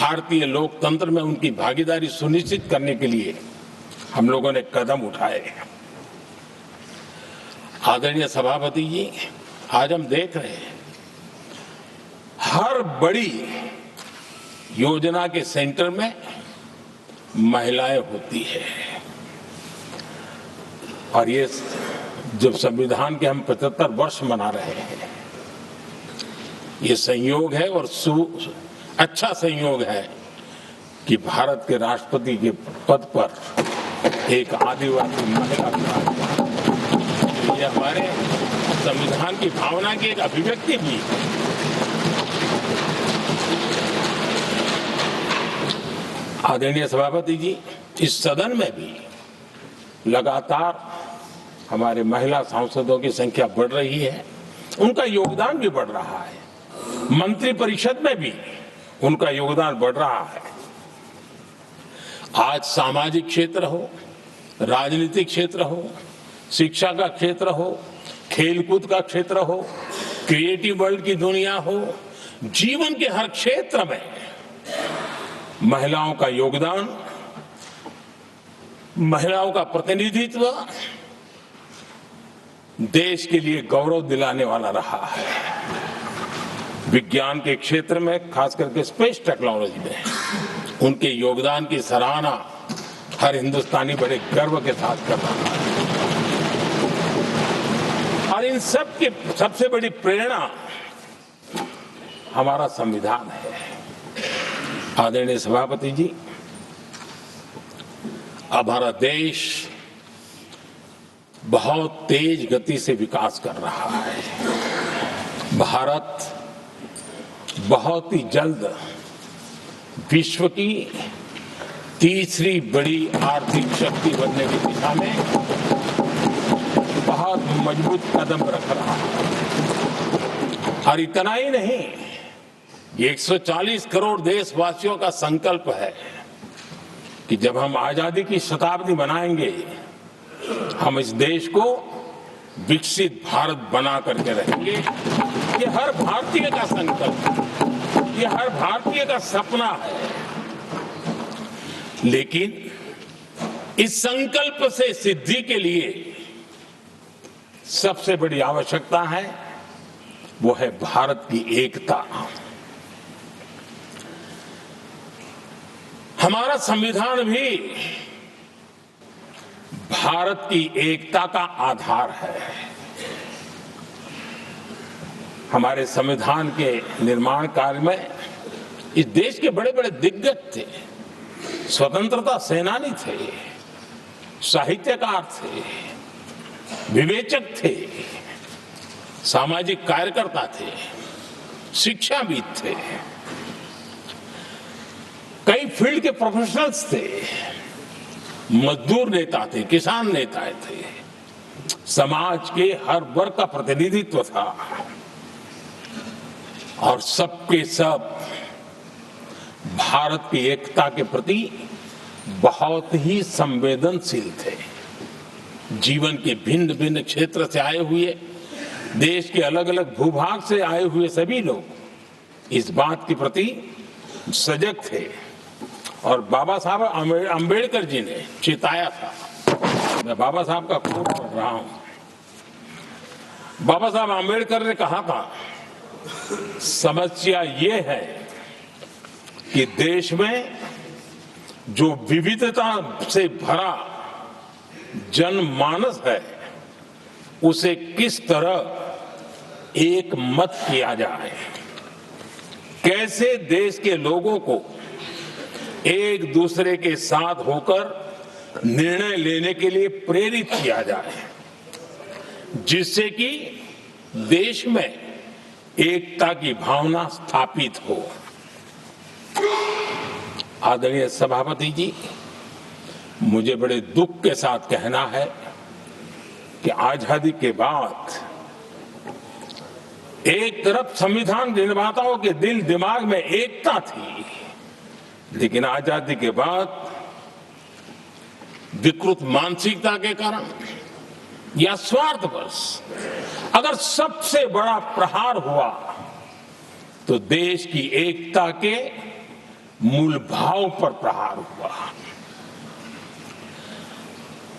भारतीय लोकतंत्र में उनकी भागीदारी सुनिश्चित करने के लिए हम लोगों ने कदम उठाए। आदरणीय सभापति जी, आज हम देख रहे हैं हर बड़ी योजना के सेंटर में महिलाएं होती है। और ये जब संविधान के हम 75 वर्ष मना रहे हैं, ये संयोग है और अच्छा संयोग है कि भारत के राष्ट्रपति के पद पर एक आदिवासी महिला है। ये हमारे संविधान की भावना की एक अभिव्यक्ति भी है। आदरणीय सभापति जी, इस सदन में भी लगातार हमारे महिला सांसदों की संख्या बढ़ रही है, उनका योगदान भी बढ़ रहा है। मंत्रिपरिषद में भी उनका योगदान बढ़ रहा है। आज सामाजिक क्षेत्र हो, राजनीतिक क्षेत्र हो, शिक्षा का क्षेत्र हो, खेलकूद का क्षेत्र हो, क्रिएटिव वर्ल्ड की दुनिया हो, जीवन के हर क्षेत्र में महिलाओं का योगदान, महिलाओं का प्रतिनिधित्व देश के लिए गौरव दिलाने वाला रहा है। विज्ञान के क्षेत्र में, खास करके स्पेस टेक्नोलॉजी में उनके योगदान की सराहना हर हिंदुस्तानी बड़े गर्व के साथ कर रहा है। और इन सब की सबसे बड़ी प्रेरणा हमारा संविधान है। आदरणीय सभापति जी, हमारा देश बहुत तेज गति से विकास कर रहा है। भारत बहुत ही जल्द विश्व की तीसरी बड़ी आर्थिक शक्ति बनने की दिशा में बहुत मजबूत कदम रख रहा है। और इतना ही नहीं, ये 140 करोड़ देशवासियों का संकल्प है कि जब हम आजादी की शताब्दी मनाएंगे, हम इस देश को विकसित भारत बना करके रहेंगे। ये हर भारतीय का संकल्प, ये हर भारतीय का सपना है। लेकिन इस संकल्प से सिद्धि के लिए सबसे बड़ी आवश्यकता है, वो है भारत की एकता। हमारा संविधान भी भारत की एकता का आधार है। हमारे संविधान के निर्माण कार्य में इस देश के बड़े बड़े दिग्गज थे, स्वतंत्रता सेनानी थे, साहित्यकार थे, विवेचक थे, सामाजिक कार्यकर्ता थे, शिक्षाविद थे, कई फील्ड के प्रोफेशनल्स थे, मजदूर नेता थे, किसान नेता थे, समाज के हर वर्ग का प्रतिनिधित्व था और सबके सब भारत की एकता के प्रति बहुत ही संवेदनशील थे। जीवन के भिन्न भिन्न क्षेत्र से आए हुए, देश के अलग अलग भूभाग से आए हुए सभी लोग इस बात के प्रति सजग थे। और बाबा साहब अम्बेडकर जी ने चिताया था, मैं बाबा साहब का कोट पढ़ रहा हूं। बाबा साहब अम्बेडकर ने कहा था, समस्या ये है कि देश में जो विविधता से भरा जनमानस है, उसे किस तरह एक मत किया जाए, कैसे देश के लोगों को एक दूसरे के साथ होकर निर्णय लेने के लिए प्रेरित किया जाए, जिससे कि देश में एकता की भावना स्थापित हो। आदरणीय सभापति जी, मुझे बड़े दुख के साथ कहना है कि आजादी के बाद एक तरफ संविधान निर्माताओं के दिल दिमाग में एकता थी, लेकिन आजादी के बाद विकृत मानसिकता के कारण या स्वार्थवश अगर सबसे बड़ा प्रहार हुआ तो देश की एकता के मूल भाव पर प्रहार हुआ।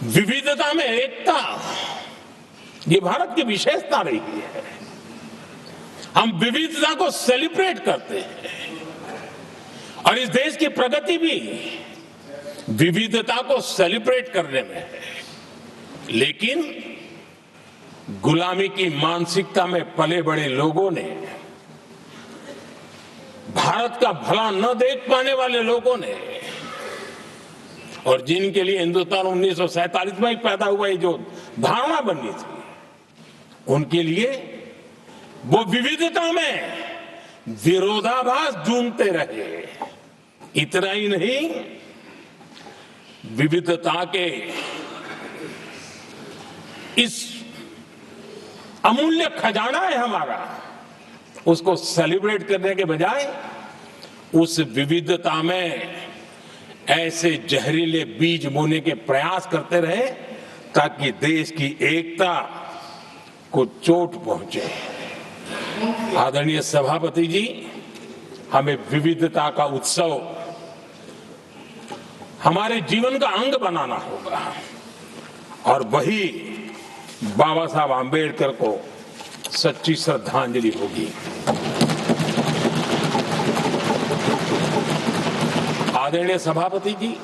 विविधता में एकता, ये भारत की विशेषता रही है। हम विविधता को सेलिब्रेट करते हैं और इस देश की प्रगति भी विविधता को सेलिब्रेट करने में है। लेकिन गुलामी की मानसिकता में पले बड़े लोगों ने, भारत का भला न देख पाने वाले लोगों ने, और जिनके लिए हिंदुस्तान 1947 में ही पैदा हुआ ये जो धारणा बनी थी, उनके लिए वो विविधता में विरोधाभास ढूंढते रहे। इतना ही नहीं, विविधता के इस अमूल्य खजाना है हमारा, उसको सेलिब्रेट करने के बजाय उस विविधता में ऐसे जहरीले बीज बोने के प्रयास करते रहे ताकि देश की एकता को चोट पहुंचे। आदरणीय सभापति जी, हमें विविधता का उत्सव हमारे जीवन का अंग बनाना होगा और वही बाबा साहब आंबेडकर को सच्ची श्रद्धांजलि होगी। आदरणीय सभापति जी,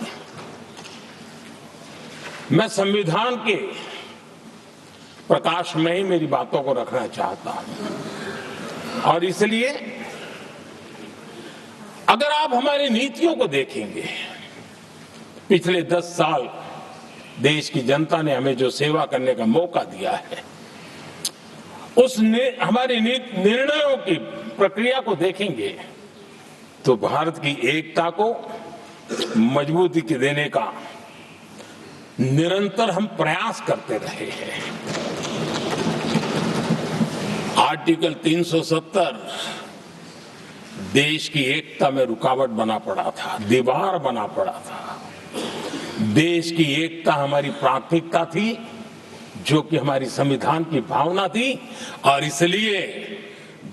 मैं संविधान के प्रकाश में ही मेरी बातों को रखना चाहता हूं और इसलिए अगर आप हमारी नीतियों को देखेंगे, पिछले 10 साल देश की जनता ने हमें जो सेवा करने का मौका दिया है, हमारे निर्णयों की प्रक्रिया को देखेंगे तो भारत की एकता को मजबूती देने का निरंतर हम प्रयास करते रहे हैं। आर्टिकल 370 देश की एकता में रुकावट बना पड़ा था, दीवार बना पड़ा था। देश की एकता हमारी प्राथमिकता थी, जो कि हमारी संविधान की भावना थी और इसलिए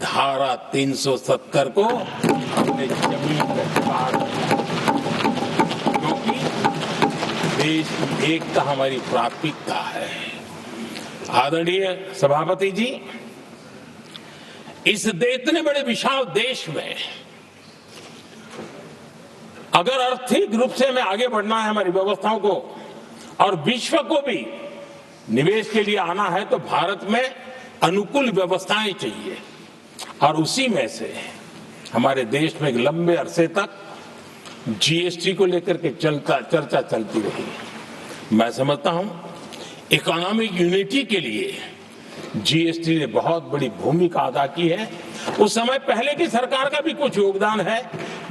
धारा 370 को हमने जमीन पर उतार दिया, क्योंकि देश की एकता हमारी प्राथमिकता है। आदरणीय सभापति जी, इस इतने बड़े विशाल देश में अगर आर्थिक रूप से हमें आगे बढ़ना है, हमारी व्यवस्थाओं को और विश्व को भी निवेश के लिए आना है, तो भारत में अनुकूल व्यवस्थाएं चाहिए और उसी में से हमारे देश में एक लंबे अरसे तक जीएसटी को लेकर के चर्चा चलती रही। मैं समझता हूं इकोनॉमिक यूनिटी के लिए जीएसटी ने बहुत बड़ी भूमिका अदा की है। उस समय पहले की सरकार का भी कुछ योगदान है,